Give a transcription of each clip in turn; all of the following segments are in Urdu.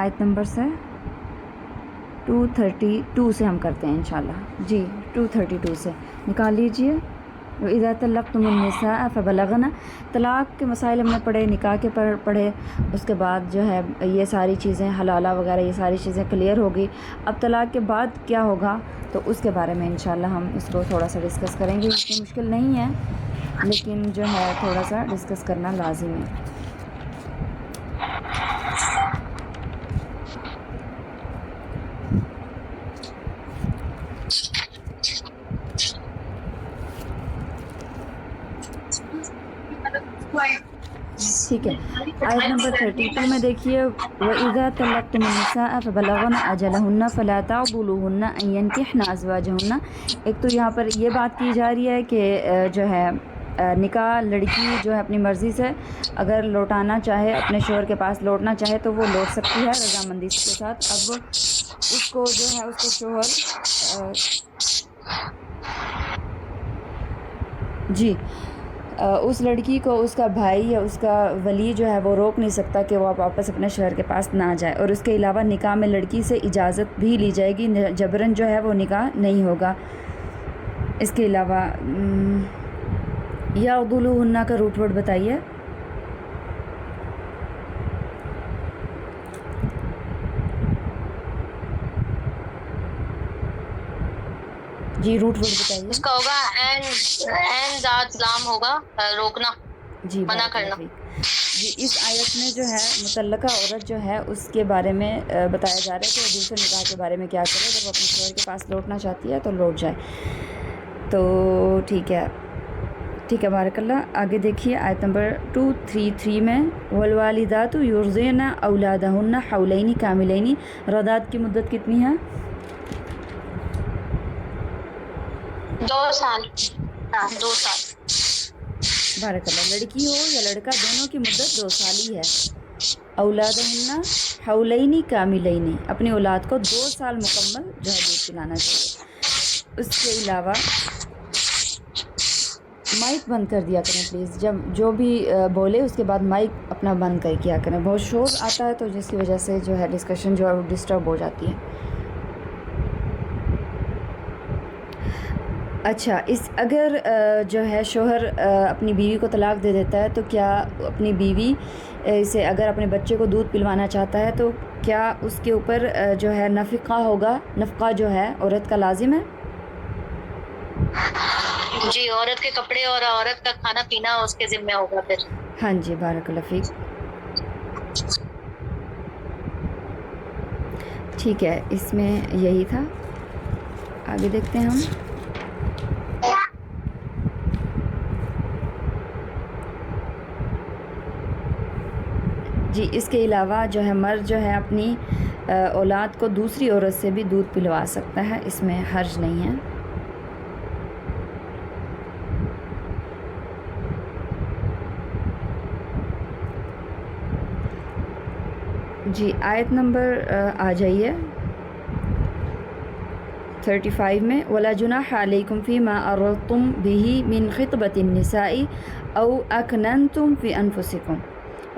آیت نمبر سے 232 سے ہم کرتے ہیں انشاءاللہ. جی 232 سے نکال لیجئے. اذا طلقتم النساء فبلغن، طلاق کے مسائل ہم نے پڑھے، نکاح کے پڑھے، اس کے بعد جو ہے یہ ساری چیزیں حلالہ وغیرہ یہ ساری چیزیں کلیئر ہوگی. اب طلاق کے بعد کیا ہوگا تو اس کے بارے میں انشاءاللہ ہم اس کو تھوڑا سا ڈسکس کریں گے. اتنی مشکل نہیں ہے لیکن جو ہے تھوڑا سا ڈسکس کرنا لازم ہے. ٹھیک ہے. آیت نمبر 32 میں دیکھیے وَإِذَا طَلَّقْتُمُ النِّسَاءَ فَبَلَغْنَ أَجَلَهُنَّ فَلَا تَعْضُلُوهُنَّ أَن يَنكِحْنَ أَزْوَاجَهُنَّ. ایک تو یہاں پر یہ بات کی جا رہی ہے کہ جو ہے نکاح لڑکی جو ہے اپنی مرضی سے اگر لوٹانا چاہے، اپنے شوہر کے پاس لوٹنا چاہے تو وہ لوٹ سکتی ہے رضامندی کے ساتھ. اب اس کو جو ہے اس کے شوہر جی اس لڑکی کو اس کا بھائی یا اس کا ولی جو ہے وہ روک نہیں سکتا کہ وہ واپس اپنے شوہر کے پاس نہ جائے. اور اس کے علاوہ نکاح میں لڑکی سے اجازت بھی لی جائے گی، جبراً جو ہے وہ نکاح نہیں ہوگا. اس کے علاوہ یعضلوہن کا روٹ ورڈ بتائیے. جی روٹ ورڈ بتائیے. اس کا ہوگا این ذات لام ہوگا، روکنا، جی منع کرنا. جی اس آیت میں جو ہے مطلقہ عورت جو ہے اس کے بارے میں بتایا جا رہا ہے کہ وہ دوسرے نکاح کے بارے میں کیا کرے. اگر وہ اپنے شوہر کے پاس لوٹنا چاہتی ہے تو لوٹ جائے. تو ٹھیک ہے بارک اللہ. آگے دیکھیے آیت نمبر 233 میں والوالدات یرضعن اولادہن حولین کاملین. رضاعت کی مدت کتنی ہے؟ 2 سال. بارک اللہ. لڑکی ہو یا لڑکا دونوں کی مدت 2 سال ہی ہے. اولادہن حولین کاملین، اپنی اولاد کو 2 سال مکمل جو ہے دودھ پلانا چاہیے. اس کے علاوہ مائک بند کر دیا کریں پلیز، جب جو بھی بولے اس کے بعد مائک اپنا بند کر کیا کریں. بہت شور آتا ہے تو جس کی وجہ سے جو ہے ڈسکشن جو ہے وہ ڈسٹرب ہو جاتی ہے. اچھا اگر جو ہے شوہر اپنی بیوی کو طلاق دے دیتا ہے تو کیا اپنی بیوی سے اگر اپنے بچے کو دودھ پلوانا چاہتا ہے تو کیا اس کے اوپر جو ہے نفقہ ہوگا؟ نفقہ جو ہے عورت کا لازم ہے. جی عورت کے کپڑے اور عورت کا کھانا پینا اس کے ذمہ ہوگا پھر. ہاں جی بارک اللہ فیک. ٹھیک ہے اس میں یہی تھا. آگے دیکھتے ہیں ہم. جی اس کے علاوہ جو ہے مرد جو ہے اپنی اولاد کو دوسری عورت سے بھی دودھ پلوا سکتا ہے، اس میں حرج نہیں ہے. جی آیت نمبر آ جائیے 35 میں وَلَا جُنَاحَ عَلَيْكُمْ فِي مَا أَرَدْتُمْ بِهِ مِنْ خِطْبَةِ النِّسَاءِ أَوْ أَكْنَنْتُمْ فِي أَنفُسِكُمْ.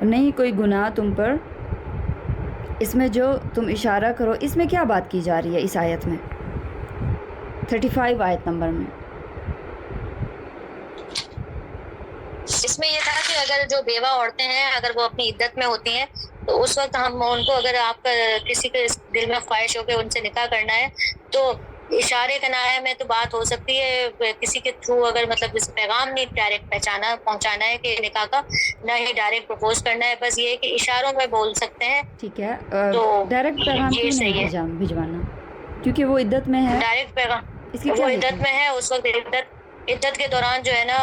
نہیں کوئی گناہ تم پر اس میں جو تم اشارہ کرو. اس میں کیا بات کی جا رہی ہے اس آیت میں 35 آیت نمبر میں؟ اس میں یہ تھا کہ اگر جو بیوہ عورتیں ہیں اگر وہ اپنی عدت میں ہوتی ہیں تو اس وقت ہم ان کو اگر آپ کا کسی کے دل میں خواہش ہو کہ ان سے نکاح کرنا ہے تو اشارے کنایہ میں تو بات ہو سکتی ہے. کسی کے تھرو اگر مطلب اس پیغام نہیں ڈائریکٹ پہنچانا ہے کہ نکاح کا، نہ ہی ڈائریکٹ پرپوز کرنا ہے، بس یہ ہے کہ اشاروں میں بول سکتے ہیں. ٹھیک ہے تو ڈائریکٹ پیغام یہ کیوں صحیح نہیں ہے. بھجوانا؟ کیونکہ وہ عدت میں ہے. ڈائریکٹ پیغام اس کی وہ کیا عدت میں ہے، اس وقت عدت کے دوران جو ہے نا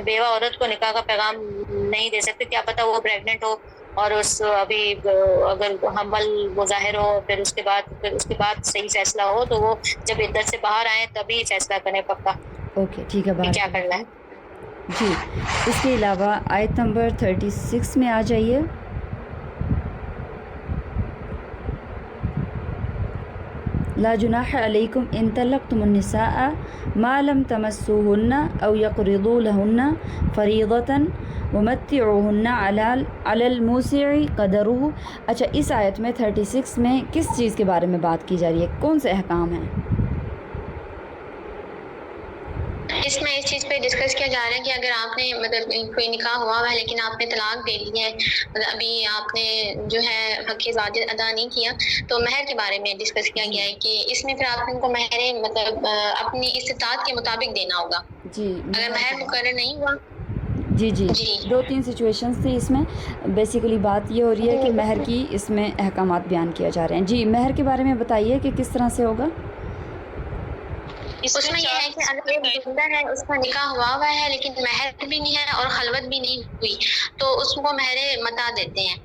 بیوہ عورت کو نکاح کا پیغام نہیں دے سکتے. کیا پتہ وہ پریگننٹ ہو اور ابھی اگر حمل وہ ظاہر ہو، پھر اس کے بعد صحیح فیصلہ ہو تو وہ جب عدت سے باہر آئیں تبھی فیصلہ کریں پکا. اوکے ٹھیک ہے کہ کیا بارک کرنا اللہ ہے. فیک. جی اس کے علاوہ آیت نمبر 36 میں آ جائیے. لا جناح علیکم ان طلقتم النساء ما لم تمسوهن او یقرضوا لهن فریضة ومتعوهن علی الموسع قدره۔ اچھا، اس آیت میں 36 میں کس چیز کے بارے میں بات کی جا رہی ہے؟ کون سے احکام ہیں؟ اس میں اس چیز پہ ڈسکس کیا جا رہا ہے کہ اگر آپ نے مطلب کوئی نکاح ہوا ہے لیکن آپ نے طلاق دے دی ہے، ابھی آپ نے جو ہے حق زوجیت ادا نہیں کیا، تو مہر کے بارے میں ڈسکس کیا گیا ہے کہ اس میں پھر آپ کو مہر مطلب اپنی استطاعت کے مطابق دینا ہوگا جی، اگر مہر مقرر نہیں ہوا۔ جی 2-3 سچویشنز تھی اس میں۔ بیسیکلی بات یہ ہو رہی ہے کہ مہر کی اس میں احکامات بیان کیا جا رہے ہیں۔ جی، مہر کے بارے میں بتائیے کہ کس طرح سے ہوگا۔ اس میں یہ ہے کہ اگر ایک بندہ ہے، اس کا نکاح ہوا ہے لیکن مہر بھی نہیں ہے اور خلوت بھی نہیں ہوئی، تو اس کو مہر متا دیتے ہیں۔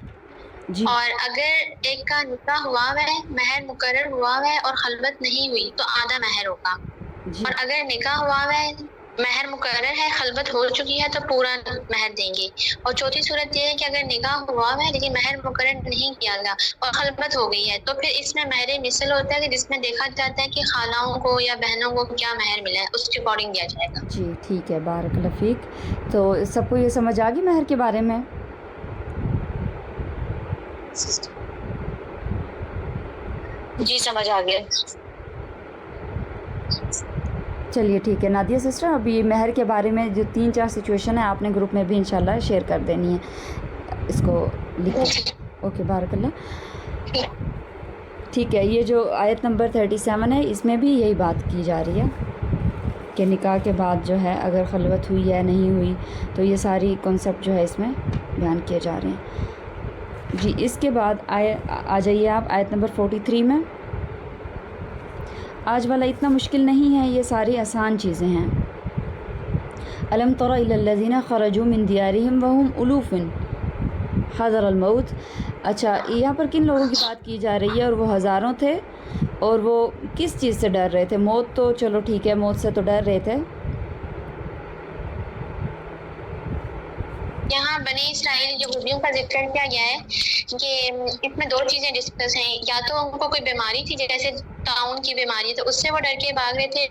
جی، اور اگر ایک کا نکاح ہوا ہے، مہر مقرر ہوا ہے اور خلوت نہیں ہوئی تو آدھا مہر ہوگا۔ جی، اور اگر نکاح ہوا ہے، مہر مقرر ہے، خلوت ہو چکی ہے تو پورا مہر دیں گے۔ اور چوتھی صورت یہ ہے کہ اگر نکاح ہوا ہے لیکن مہر مقرر نہیں کیا گیا اور خلوت ہو گئی ہے، تو پھر اس میں مہر مثل ہوتا ہے کہ جس میں دیکھا جاتا ہے کہ خالہوں کو یا بہنوں کو کیا مہر ملا ہے، اس کے اکارڈنگ دیا جائے گا۔ جی ٹھیک ہے، بارک اللہ فیک۔ تو سب کو یہ سمجھ آ گئی مہر کے بارے میں؟ جی سمجھ آ گیا۔ چلیے ٹھیک ہے نادیہ سسٹر، ابھی مہر کے بارے میں جو 3-4 سچویشن ہیں آپ نے گروپ میں بھی انشاءاللہ شیئر کر دینی ہے، اس کو لکھ کے۔ اوکے، بارک اللہ۔ ٹھیک ہے، یہ جو آیت نمبر 37 ہے اس میں بھی یہی بات کی جا رہی ہے کہ نکاح کے بعد جو ہے اگر خلوت ہوئی یا نہیں ہوئی، تو یہ ساری کنسیپٹ جو ہے اس میں بیان کیے جا رہے ہیں۔ جی، اس کے بعد آ جائیے آپ آیت نمبر 43 میں۔ آج والا اتنا مشکل نہیں ہے، یہ ساری آسان چیزیں ہیں۔ الم تر الی الذین خرجوا من دیارہم وہم الوف حذر الموت۔ اچھا، یہاں پر کن لوگوں کی بات کی جا رہی ہے؟ اور وہ ہزاروں تھے، اور وہ کس چیز سے ڈر رہے تھے؟ موت تو چلو ٹھیک ہے، موت سے تو ڈر رہے تھے۔ یہاں بنی اسرائیل یہودیوں کا ذکر کیا گیا ہے کہ اس میں 2 چیزیں ڈسکس ہیں، یا تو ان کو کوئی بیماری تھی جیسے طاعون کی بیماری، تو اس سے وہ ڈر کے بھاگ رہے تھے،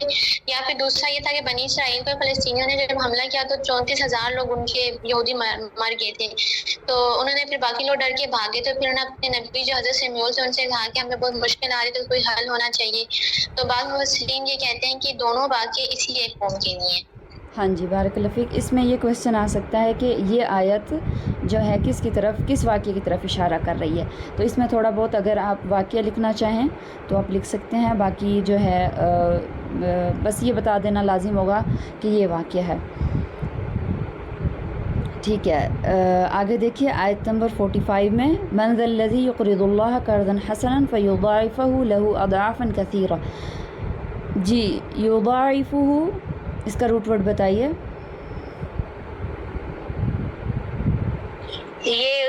یا پھر دوسرا یہ تھا کہ بنی اسرائیل کو فلسطینیوں نے جب حملہ کیا تو 34,000 لوگ ان کے یہودی مر گئے تھے، تو انہوں نے پھر باقی لوگ ڈر کے بھاگے، تو پھر انہوں نے اپنے نبی جو حضرت سمیعون سے ان سے کہا کہ ہمیں بہت مشکل آ رہی ہے، تو کوئی حل ہونا چاہیے۔ تو بعض مفسرین یہ کہتے ہیں کہ دونوں واقعے اسی ایک قوم کے لیے ہیں۔ ہاں جی، بارک اللہ فیک۔ اس میں یہ کویسچن آ سکتا ہے کہ یہ آیت جو ہے کس واقعے کی طرف اشارہ کر رہی ہے؟ تو اس میں تھوڑا بہت اگر آپ واقعہ لکھنا چاہیں تو آپ لکھ سکتے ہیں، باقی جو ہے بس یہ بتا دینا لازم ہوگا کہ یہ واقعہ ہے۔ ٹھیک ہے، آگے دیکھیے آیت نمبر 45 میں، من ذا الذی یقرض اللہ قرضا حسنا فیضاعفہ لہ اضعافا کثیرہ۔ جی، یضاعفہ، اس کا روٹ ورڈ بتائیے۔ یہ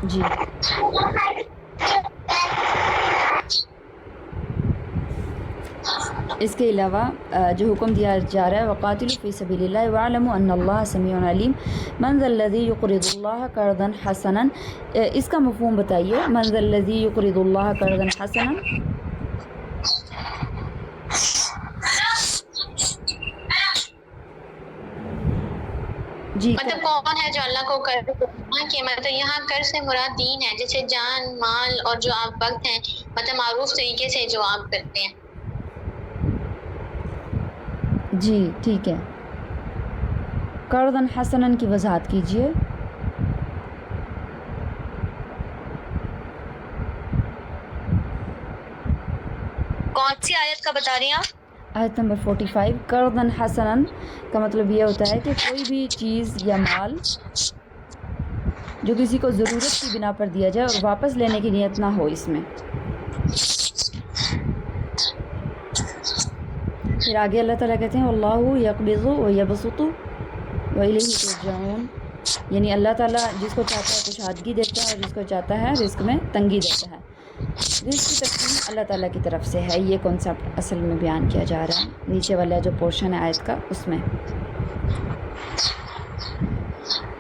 جی، اس کے علاوہ جو حکم دیا جا رہا ہے وقاتلوا فی سبیل اللہ واعلموا ان اللہ سمیع علیم، من ذا الذی یقرض اللہ قرضا حسنا، اس کا مفہوم بتائیے۔ من ذا الذی یقرض اللہ قرضا حسنا، جی مطلب کون ہے جو اللہ کو قرض کہ مطلب یہاں قرض سے مراد دین ہے، جیسے جان، مال اور جو آپ وقت ہیں، مطلب معروف طریقے سے جو آپ کرتے ہیں۔ جی ٹھیک ہے، قرضا حسنا کی وضاحت کیجیے۔ کون سی آیت کا بتا رہی ہیں آپ؟ آیت نمبر 45۔ قرضا حسنا کا مطلب یہ ہوتا ہے کہ کوئی بھی چیز یا مال جو کسی کو ضرورت کی بنا پر دیا جائے اور واپس لینے کی نیت نہ ہو اس میں۔ پھر آگے اللہ تعالیٰ کہتے ہیں واللہ یقبض ویبسط والیہ ترجعون، یعنی اللہ تعالیٰ جس کو چاہتا ہے کشادگی دیتا ہے اور جس کو چاہتا ہے رزق میں تنگی دیتا ہے۔ رزق کی تقسیم اللہ تعالیٰ کی طرف سے ہے، یہ کنسیپٹ اصل میں بیان کیا جا رہا ہے نیچے والا جو پورشن ہے آیت کا اس میں۔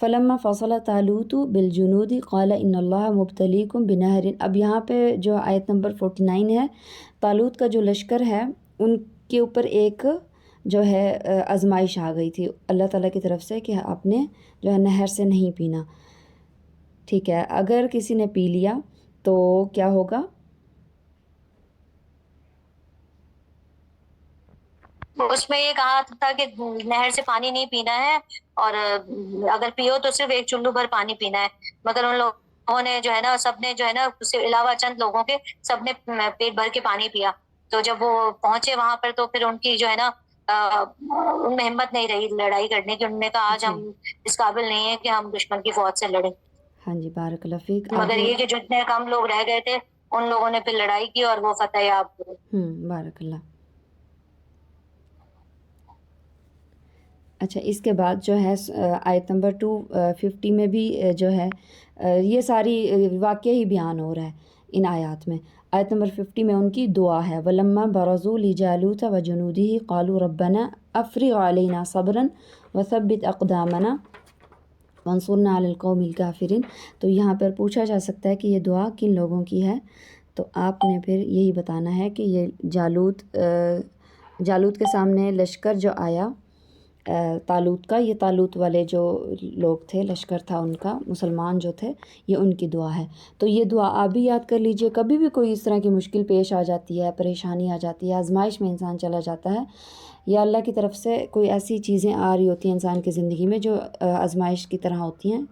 فلما فصل طالوت بالجنود قال ان اللہ مبتلیکم بنہر. اب یہاں پہ جو آیت نمبر 49 ہے، طالوت کا جو لشکر ہے ان کے اوپر ایک جو ہے آزمائش آ گئی تھی اللہ تعالیٰ کی طرف سے کہ آپ نے جو ہے نہر سے نہیں پینا. ٹھیک ہے، اگر کسی نے پی لیا تو کیا ہوگا؟ اس میں یہ کہا تھا کہ نہر سے پانی نہیں پینا ہے، اور اگر پیو تو صرف ایک چلو بھر پانی پینا ہے. مگر ان لوگوں نے جو ہے نا، سب نے جو ہے نا، اس کے علاوہ چند لوگوں کے، سب نے پیٹ بھر کے پانی پیا. تو جب وہ پہنچے وہاں پر تو پھر ان کی جو ہے نا ان میں ہمت نہیں رہی لڑائی کرنے کی. انہوں نے کہا آج ہم اس قابل نہیں ہیں کہ ہم دشمن کی فوج سے لڑیں. ہاں جی، بارک اللہ فیک. مگر یہ کہ جتنے کم لوگ رہ گئے تھے ان لوگوں نے پھر لڑائی کی اور وہ فتح یاب ہوئے. بارک اللہ. اچھا، اس کے بعد جو ہے آیت نمبر 250 میں بھی جو ہے یہ ساری واقعہ ہی بیان ہو رہا ہے ان آیات میں. آیت نمبر 50 میں ان کی دعا ہے وَلَمَّا بَرَزُوا لِجَالُوتَ وَجُنُودِهِ قَالُوا رَبَّنَا أَفْرِغْ عَلَيْنَا صَبْرًا وَثَبِّتْ أَقْدَامَنَا وَانصُرْنَا عَلَى الْقَوْمِ الْكَافِرِينَ. تو یہاں پر پوچھا جا سکتا ہے کہ یہ دعا کن لوگوں کی ہے، تو آپ نے پھر یہی بتانا ہے کہ یہ جالوت کے سامنے لشکر جو آیا طالوت کا، یہ طالوت والے جو لوگ تھے، لشکر تھا ان کا، مسلمان جو تھے، یہ ان کی دعا ہے. تو یہ دعا آپ بھی یاد کر لیجئے. کبھی بھی کوئی اس طرح کی مشکل پیش آ جاتی ہے، پریشانی آ جاتی ہے، آزمائش میں انسان چلا جاتا ہے، یا اللہ کی طرف سے کوئی ایسی چیزیں آ رہی ہوتی ہیں انسان کی زندگی میں جو آزمائش کی طرح ہوتی ہیں،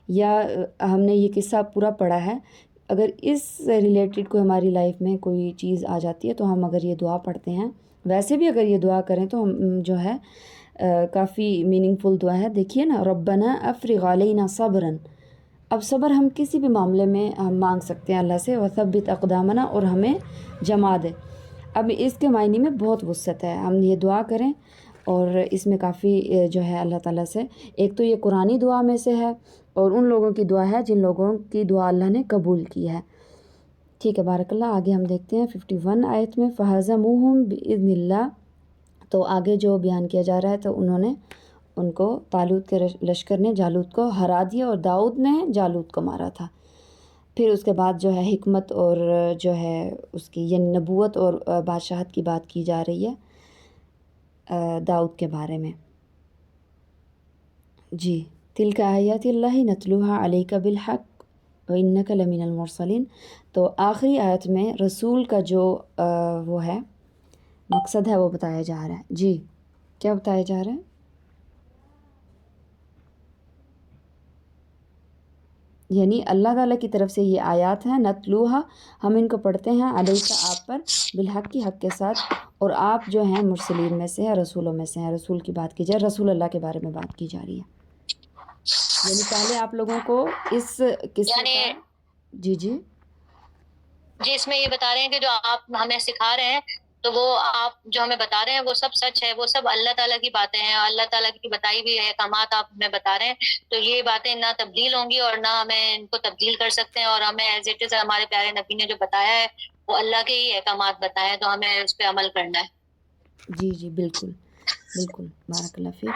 یا ہم نے یہ قصہ پورا پڑھا ہے، اگر اس سے ریلیٹڈ کوئی ہماری لائف میں کوئی چیز آ جاتی ہے تو ہم اگر یہ دعا پڑھتے ہیں، ویسے بھی اگر یہ دعا کریں تو ہم جو ہے کافی میننگ فل دعا ہے. دیکھیے نا، ربنا افرغ علینا صبرا. اب صبر ہم کسی بھی معاملے میں ہم مانگ سکتے ہیں اللہ سے، وثبت اقدامنا، اور ہمیں جما دے. اب اس کے معنی میں بہت وسعت ہے، ہم یہ دعا کریں، اور اس میں کافی جو ہے اللہ تعالیٰ سے، ایک تو یہ قرآنی دعا میں سے ہے، اور ان لوگوں کی دعا ہے جن لوگوں کی دعا اللہ نے قبول کی ہے. ٹھیک ہے، بارک اللہ. آگے ہم دیکھتے ہیں 51 آیت میں فَهَزَمُوهُمْ بِإِذْنِ اللَّهِ. تو آگے جو بیان کیا جا رہا ہے، تو انہوں نے ان کو، طالوت کے لشکر نے جالوت کو ہرا دیا، اور داؤد نے جالوت کو مارا تھا. پھر اس کے بعد جو ہے حکمت اور جو ہے اس کی یعنی نبوت اور بادشاہت کی بات کی جا رہی ہے داؤد کے بارے میں. جی، تِلْکَ آیاتِ اللہ نتلوها علیک بالحق وَإِنَّكَ لَمِنَ الْمُرْسَلِينَ. تو آخری آیت میں رسول کا جو وہ ہے مقصد ہے وہ بتایا جا رہا ہے. جی، کیا بتایا جا رہا ہے؟ یعنی اللہ تعالیٰ کی طرف سے یہ آیات ہیں، نتلوہا، ہم ان کو پڑھتے ہیں، علیکہ، آپ پر، بالحق، کی حق کے ساتھ، اور آپ جو ہیں مرسلین میں سے ہیں، رسولوں میں سے ہیں. رسول کی بات کی جائے، رسول اللہ کے بارے میں بات کی جا رہی ہے. یعنی پہلے آپ لوگوں کو اس قصے کا جی اس میں یہ بتا رہے ہیں کہ جو آپ ہمیں سکھا رہے ہیں تو وہ آپ جو ہمیں بتا رہے ہیں وہ سب سچ ہے، وہ سب اللہ تعالیٰ کی باتیں ہیں، اللہ تعالیٰ کی بتائی ہوئی احکامات آپ ہمیں بتا رہے ہیں. تو یہ باتیں نہ تبدیل ہوں گی اور نہ ہمیں ان کو تبدیل کر سکتے ہیں، اور ہمیں ایز اٹ از ہمارے پیارے نبی نے جو بتایا ہے وہ اللہ کے ہی احکامات بتائے ہیں، تو ہمیں اس پہ عمل کرنا ہے. جی بالکل بالکل، بارک اللہ فیک.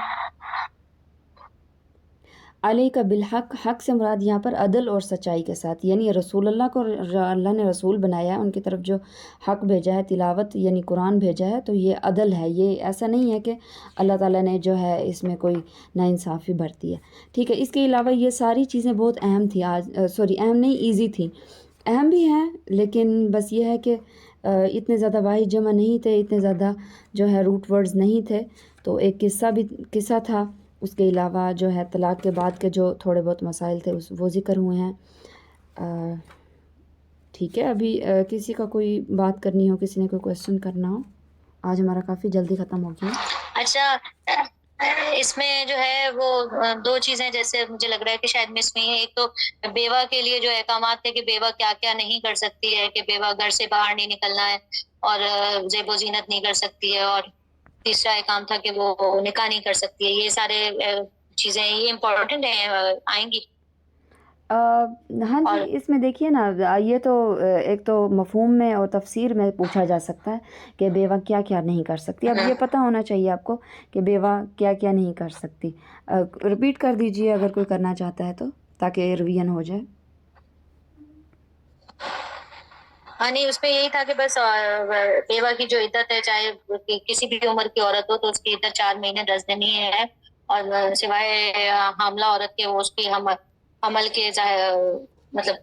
علیہ بالحق، حق سے مراد یہاں پر عدل اور سچائی کے ساتھ، یعنی رسول اللہ کو اللہ نے رسول بنایا ہے، ان کی طرف جو حق بھیجا ہے، تلاوت یعنی قرآن بھیجا ہے، تو یہ عدل ہے. یہ ایسا نہیں ہے کہ اللہ تعالیٰ نے جو ہے اس میں کوئی ناانصافی برتی ہے. ٹھیک ہے، اس کے علاوہ یہ ساری چیزیں بہت اہم تھیں، اہم نہیں، ایزی تھیں. اہم بھی ہیں، لیکن بس یہ ہے کہ اتنے زیادہ واحد جمع نہیں تھے، اتنے زیادہ جو ہے روٹ ورڈز نہیں تھے. تو ایک قصہ تھا. اس کے علاوہ جو ہے طلاق کے بعد کے جو تھوڑے بہت مسائل تھے وہ ذکر ہوئے ہیں. ٹھیک ہے، ابھی کسی کا کوئی بات کرنی ہو، کسی نے کوئی کویسچن کرنا ہو. آج ہمارا کافی جلدی ختم ہو گیا. اچھا، اس میں جو ہے وہ دو چیزیں جیسے مجھے لگ رہا ہے کہ شاید مس ہوئی ہیں. ایک تو بیوہ کے لیے جو احکامات تھے کہ بیوہ کیا کیا نہیں کر سکتی ہے، کہ بیوہ گھر سے باہر نہیں نکلنا ہے، اور زیب و زینت نہیں کر سکتی ہے، اور تیسرا احکام تھا کہ وہ نکاح نہیں کر سکتی ہے. یہ سارے چیزیں یہ امپورٹنٹ ہیں، آئیں گی. ہاں جی، اور اس میں دیکھیے نا، یہ تو ایک تو مفہوم میں اور تفسیر میں پوچھا جا سکتا ہے کہ بیوہ کیا کیا نہیں کر سکتی. اب یہ پتہ ہونا چاہیے آپ کو کہ بیوہ کیا کیا نہیں کر سکتی. رپیٹ کر دیجئے اگر کوئی کرنا چاہتا ہے تو، تاکہ ریویژن ہو جائے. ہاں نہیں، اس میں یہی تھا کہ بس بیوہ کی جو عدت ہے، چاہے کسی بھی عمر کی عورت ہو، تو اس کی عدت 4 مہینے 10 دن ہی ہے. اور سوائے حاملہ عورت کے، وہ اس کی حمل کے چاہے مطلب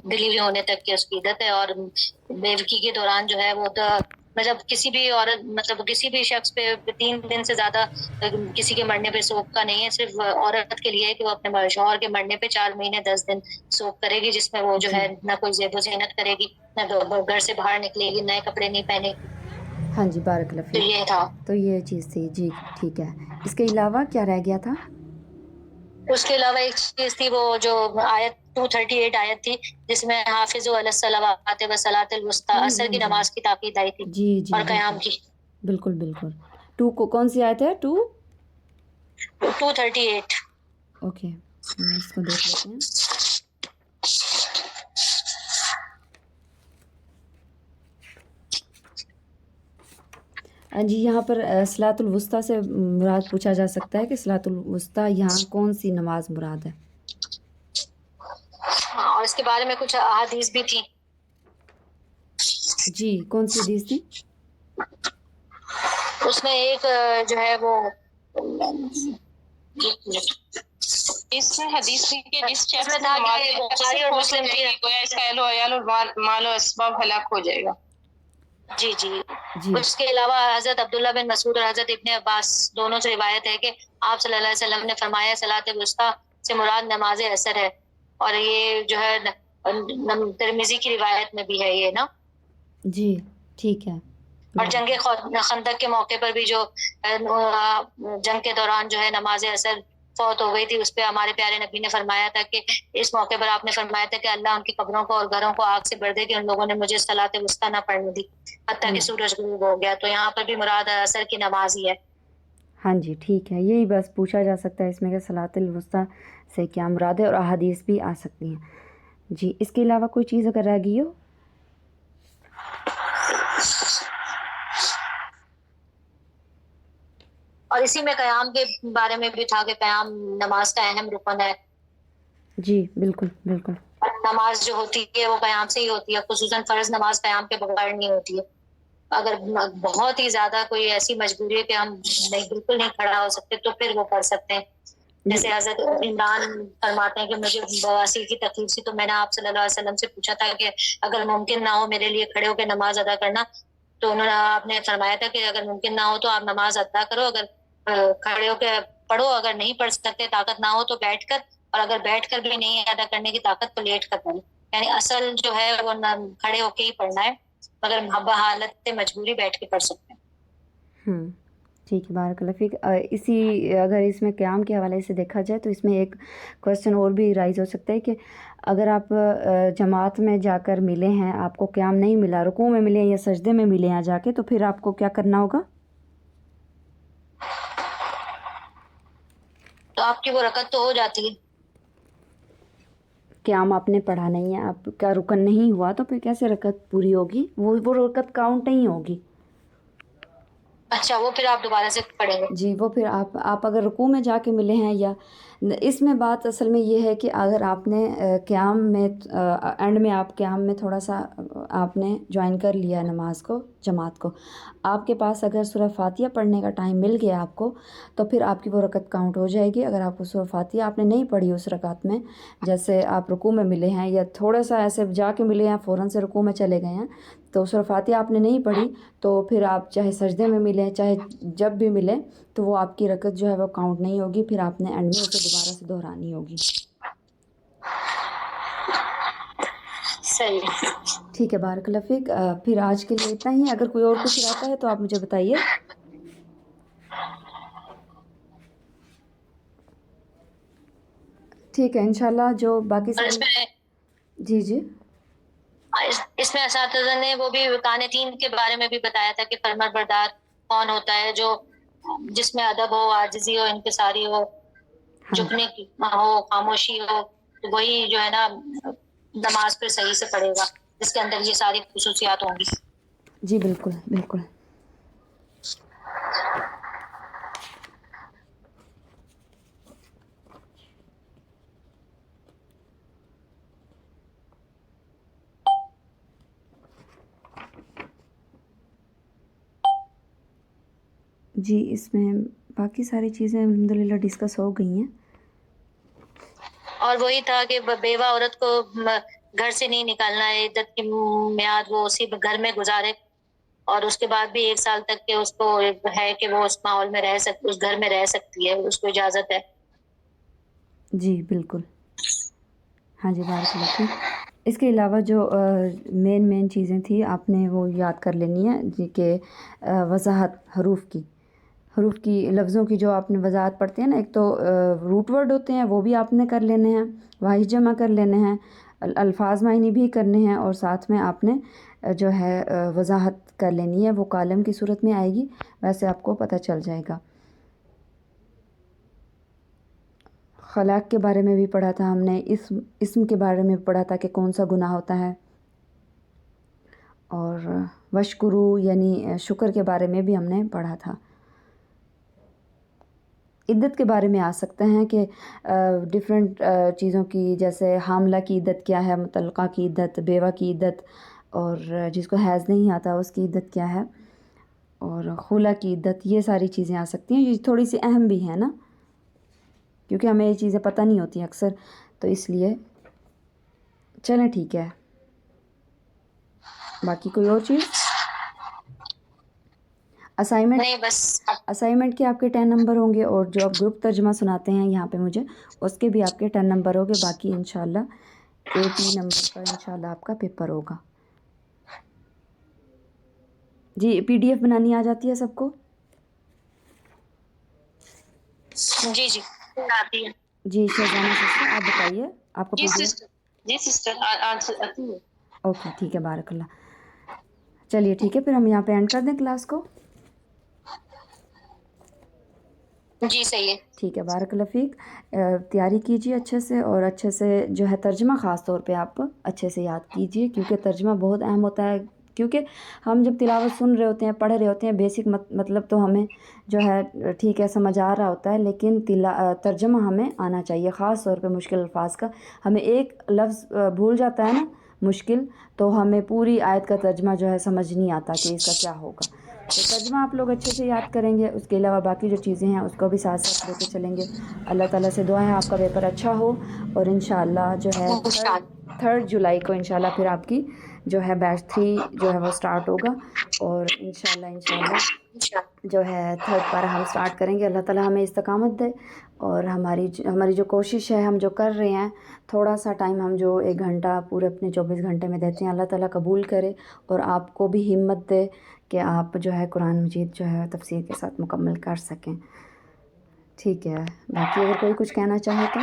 ڈلیوری ہونے تک کی اس کی عدت ہے. اور بیوگی کے دوران جو ہے وہ تو مطلب کسی بھی عورت، مطلب کسی بھی شخص پہ 3 دن سے زیادہ کسی کے مرنے پہ سوگ کا نہیں ہے. صرف عورت کے لیے ہے کہ وہ اپنے شوہر کے مرنے پہ 4 مہینے 10 دن سوگ کرے گی، جس میں وہ جو جی ہے نہ کوئی زیب و زینت کرے گی، نہ گھر سے باہر نکلے گی، نئے کپڑے نہیں پہنے گی. ہاں جی، بارک اللہ تو فیک. یہ تھا. تو یہ چیز تھی. جی ٹھیک ہے. اس کے علاوہ کیا رہ گیا تھا؟ اس کے علاوہ ایک چیز تھی، وہ جو آیت 238 آیت تھی، جس میں حافظوا علی الصلوات والصلاۃ الوسطی، ہاں جی عصر ہاں کی جی نماز کی تاکید آئی تھی، جی جی اور بالکل قیام کی. بالکل بالکل. 2 کو کون سی آیت ہے؟ 2؟ 238. اوکے، اس کو دیکھ لیتے ہیں. جی، یہاں پر صلاۃ الوسطیٰ سے مراد پوچھا جا سکتا ہے کہ صلاۃ الوسطیٰ یہاں کون سی نماز مراد ہے؟ اور اس کے بارے میں کچھ احادیث بھی تھی. جی، کون سی حدیث تھی؟ اس میں ایک جو ہے وہ اس میں حدیث تھی کہ جس شخص نے بخاری اور مسلم کی، گویا اس کا اہل و عیال اور مال و اسباب ہلاک ہو جائے گا. جی جی. جی اس کے علاوہ حضرت عبداللہ بن مسعود اور حضرت ابن عباس دونوں سے روایت ہے کہ آپ صلی اللہ علیہ وسلم نے فرمایا صلاۃ الوسطیٰ سے مراد نماز عصر ہے. اور یہ جو ہے ترمذی کی روایت میں بھی ہے یہ نا. جی ٹھیک ہے. اور جنگ خندق کے موقع پر بھی جو جنگ کے دوران جو ہے نماز عصر فوت ہو گئی تھی، اس پہ ہمارے پیارے نبی نے فرمایا تھا کہ اس موقع پر آپ نے فرمایا تھا کہ اللہ ان کی قبروں کو اور گھروں کو آگ سے بھر دے کہ ان لوگوں نے مجھے صلاۃ وسطیٰ نہ پڑھنے دی حتیٰ کہ سورج غروب ہو گیا. تو یہاں پر بھی مراد عصر کی نماز ہی ہے. ہاں جی ٹھیک ہے. یہی بس پوچھا جا سکتا ہے اس میں کہ صلاۃ الوسطیٰ سے کیا مراد ہے، اور احادیث بھی آ سکتی ہیں. جی، اس کے علاوہ کوئی چیز اگر رہ گئی ہو؟ اور اسی میں قیام کے بارے میں بھی تھا کہ قیام نماز کا اہم رکن ہے. جی بالکل بالکل. نماز جو ہوتی ہے وہ قیام سے ہی ہوتی ہے، خصوصاً فرض نماز قیام کے بغیر نہیں ہوتی ہے. اگر بہت ہی زیادہ کوئی ایسی مجبوری ہے کہ ہم بالکل نہیں کھڑا ہو سکتے تو پھر وہ کر سکتے ہیں. جیسے حضرت عمران فرماتے ہیں کہ مجھے بواسیر کی تکلیف تھی، تو میں نے آپ صلی اللہ علیہ وسلم سے پوچھا تھا کہ اگر ممکن نہ ہو میرے لیے کھڑے ہو کے نماز ادا کرنا، تو انہوں نے آپ نے فرمایا تھا کہ اگر ممکن نہ ہو تو آپ نماز ادا کرو، اگر کھڑے ہو کے پڑھو، اگر نہیں پڑھ سکتے طاقت نہ ہو تو بیٹھ کر، اور اگر بیٹھ کر بھی نہیں ادا کرنے کی طاقت تو لیٹ کر پڑھو. یعنی اصل جو ہے وہ کھڑے ہو کے ہی پڑھنا ہے، مگر بحالت مجبوری بیٹھ کے پڑھ سکتے ہیں. ٹھیک ہے، بارک اللہ فیک. اسی اگر اس میں قیام کے حوالے سے دیکھا جائے تو اس میں ایک کویسچن اور بھی رائز ہو سکتا ہے کہ اگر آپ جماعت میں جا کر ملے ہیں، آپ کو قیام نہیں ملا، رکوع میں ملے یا سجدے میں ملے ہیں جا کے، تو پھر آپ کو کیا کرنا ہوگا؟ تو آپ کی وہ رکعت تو ہو جاتی ہے. قیام آپ نے پڑھا نہیں ہے، آپ کا رکن نہیں ہوا، تو پھر کیسے رکعت پوری ہوگی؟ وہ رکعت کاؤنٹ نہیں ہوگی. اچھا، وہ پھر آپ دوبارہ سے پڑھیں گے. جی، وہ پھر آپ اگر رکوع میں جا کے ملے ہیں، یا اس میں بات اصل میں یہ ہے کہ اگر آپ نے قیام میں اینڈ میں آپ قیام میں تھوڑا سا آپ نے جوائن کر لیا نماز کو، جماعت کو، آپ کے پاس اگر سورہ فاتحہ پڑھنے کا ٹائم مل گیا آپ کو، تو پھر آپ کی وہ رکعت کاؤنٹ ہو جائے گی. اگر آپ کو سورہ فاتحہ آپ نے نہیں پڑھی اس رکعت میں، جیسے آپ رکوع میں ملے ہیں یا تھوڑا سا ایسے جا کے ملے ہیں، فوراً سے رکوع میں چلے گئے ہیں، تو سورہ فاتحہ آپ نے نہیں پڑھی، تو پھر آپ چاہے سجدے میں ملیں، چاہے جب بھی ملے، تو وہ آپ کی رکعت جو ہے وہ کاؤنٹ نہیں ہوگی. پھر آپ نے اینڈ میں اسے دوبارہ سے دہرانی ہوگی. صحیح. ٹھیک ہے، بارک اللہ فیک. پھر آج کے لیے اتنا ہی. اگر کوئی اور کچھ رہتا ہے تو آپ مجھے بتائیے. ٹھیک ہے، انشاءاللہ جو باقی سارے جی اس میں اساتذہ نے وہ بھی قانتین کے بارے میں بھی بتایا تھا کہ فرمانبردار کون ہوتا ہے، جو جس میں ادب ہو، عاجزی ہو، انکساری ہو، ہاں جھکنے کی ہو، خاموشی ہو، تو وہی جو ہے نا نماز پہ صحیح سے پڑھے گا جس کے اندر یہ ساری خصوصیات ہوں گی. جی بالکل بالکل. جی اس میں باقی ساری چیزیں الحمدللہ ڈسکس ہو گئی ہیں. اور وہی تھا کہ بیوہ عورت کو گھر سے نہیں نکالنا ہے، عدت کی میعاد وہ اسی گھر میں گزارے، اور اس کے بعد بھی 1 سال تک کہ اس کو ہے کہ وہ اس ماحول میں رہ سکتی، اس گھر میں رہ سکتی ہے، اس کو اجازت ہے. جی بالکل. ہاں جی بارک اللہ فیک. اس کے علاوہ جو مین چیزیں تھیں آپ نے وہ یاد کر لینی ہے جی کہ وضاحت حروف کی لفظوں کی جو آپ نے وضاحت پڑھتے ہیں نا، ایک تو روٹ ورڈ ہوتے ہیں وہ بھی آپ نے کر لینے ہیں، واحد جمع کر لینے ہیں، الفاظ معنی بھی کرنے ہیں، اور ساتھ میں آپ نے جو ہے وضاحت کر لینی ہے، وہ کالم کی صورت میں آئے گی، ویسے آپ کو پتہ چل جائے گا. خلاق کے بارے میں بھی پڑھا تھا ہم نے، اسم کے بارے میں پڑھا تھا کہ کون سا گناہ ہوتا ہے، اور وشکرو یعنی شکر کے بارے میں بھی ہم نے پڑھا تھا. عدت کے بارے میں آ سکتے ہیں کہ ڈیفرنٹ چیزوں کی، جیسے حاملہ کی عدت کیا ہے، مطلقہ کی عدت، بیوہ کی عدت، اور جس کو حیض نہیں آتا اس کی عدت کیا ہے، اور خلا کی عدت، یہ ساری چیزیں آ سکتی ہیں. یہ تھوڑی سی اہم بھی ہیں نا، کیونکہ ہمیں یہ چیزیں پتہ نہیں ہوتی اکثر، تو اس لیے چلیں ٹھیک ہے. باقی کوئی اور چیز؟ اسائنمنٹ کے آپ کے 10 نمبر ہوں گے، اور جو آپ گروپ ترجمہ سناتے ہیں یہاں پہ مجھے، اس کے بھی آپ کے 10 نمبر ہوں گے. باقی انشاءاللہ 80 نمبر کا انشاءاللہ آپ کا پیپر ہوگا. جی PDF بنانی آ جاتی ہے سب کو؟ جی جی آتی ہے. جی شہزانہ سسٹر آپ بتائیے آپ کو جی PDF؟ سسٹر، جی سسٹر آتی ہے. اوکے ٹھیک ہے بارک اللہ. چلیے ٹھیک ہے، پھر ہم یہاں پہ اینڈ کر دیں کلاس کو. جی صحیح ہے. ٹھیک ہے بارک اللہ فیک. تیاری کیجیے اچھے سے، اور اچھے سے جو ہے ترجمہ خاص طور پہ آپ اچھے سے یاد کیجیے، کیونکہ ترجمہ بہت اہم ہوتا ہے. کیونکہ ہم جب تلاوت سن رہے ہوتے ہیں، پڑھ رہے ہوتے ہیں، بیسک مطلب تو ہمیں جو ہے ٹھیک ہے سمجھ آ رہا ہوتا ہے، لیکن ترجمہ ہمیں آنا چاہیے، خاص طور پہ مشکل الفاظ کا. ہمیں ایک لفظ بھول جاتا ہے نا مشکل، تو ہمیں پوری آیت کا ترجمہ جو ہے سمجھ نہیں آتا کہ اس کا کیا ہوگا. تو ترجمہ آپ لوگ اچھے سے یاد کریں گے. اس کے علاوہ باقی جو چیزیں ہیں اس کو بھی ساتھ ساتھ لیتے چلیں گے. اللہ تعالیٰ سے دعا ہے آپ کا پیپر اچھا ہو، اور انشاءاللہ جو ہے 3 جولائی کو انشاءاللہ پھر آپ کی جو ہے بیچ 3 جو ہے وہ سٹارٹ ہوگا، اور انشاءاللہ جو ہے 3rd پارہ ہم سٹارٹ کریں گے. اللہ تعالیٰ ہمیں استقامت دے، اور ہماری جو کوشش ہے، ہم جو کر رہے ہیں، تھوڑا سا ٹائم ہم جو 1 گھنٹہ پورے اپنے 24 گھنٹے میں دیتے ہیں، اللہ تعالیٰ قبول کرے، اور آپ کو بھی ہمت دے کہ آپ جو ہے قرآن مجید جو ہے تفسیر کے ساتھ مکمل کر سکیں. ٹھیک ہے، باقی اگر کوئی کچھ کہنا چاہے تو؟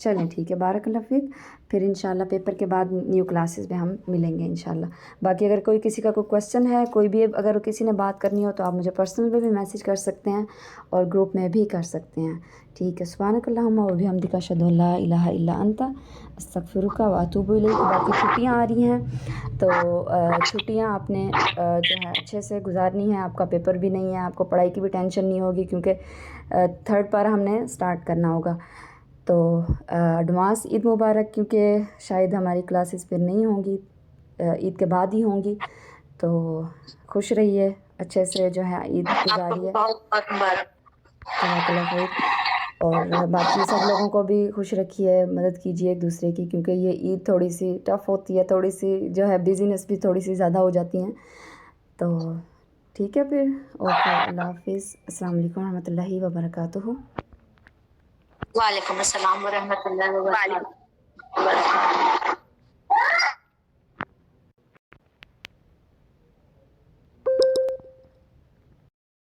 چلیں ٹھیک ہے بارک اللہ فیک. پھر انشاءاللہ پیپر کے بعد نیو کلاسز میں ہم ملیں گے انشاءاللہ. باقی اگر کسی کا کوئی کویسچن ہے، کوئی بھی اگر کسی نے بات کرنی ہو، تو آپ مجھے پرسنل پہ بھی میسیج کر سکتے ہیں، اور گروپ میں بھی کر سکتے ہیں. ٹھیک ہے. سبحانک اللہم و بحمدک اشہد ان لا الہ الا انت استغفرک و اتوب الیک. باقی چھٹیاں آ رہی ہیں، تو چھٹیاں آپ نے جو ہے اچھے سے گزارنی ہے. آپ کا پیپر بھی نہیں ہے، آپ کو پڑھائی کی بھی ٹینشن نہیں ہوگی، کیونکہ 3rd پارہ ہم نے سٹارٹ کرنا ہوگا. تو ایڈوانس عید مبارک، کیونکہ شاید ہماری کلاسز پھر نہیں ہوں گی، عید کے بعد ہی ہوں گی. تو خوش رہیے، اچھے سے جو ہے عید گزاریے. جزاک اللہ خیر. اور باقی سب لوگوں کو بھی خوش رکھیے، مدد کیجیے ایک دوسرے کی، کیونکہ یہ عید تھوڑی سی ٹف ہوتی ہے، تھوڑی سی جو ہے بیزینس بھی تھوڑی سی زیادہ ہو جاتی ہیں. تو ٹھیک ہے پھر، اوکے اللہ حافظ. السلام علیکم ورحمۃ اللہ وبرکاتہ. وعلیکم السلام ورحمۃ اللہ وبرکاتہ.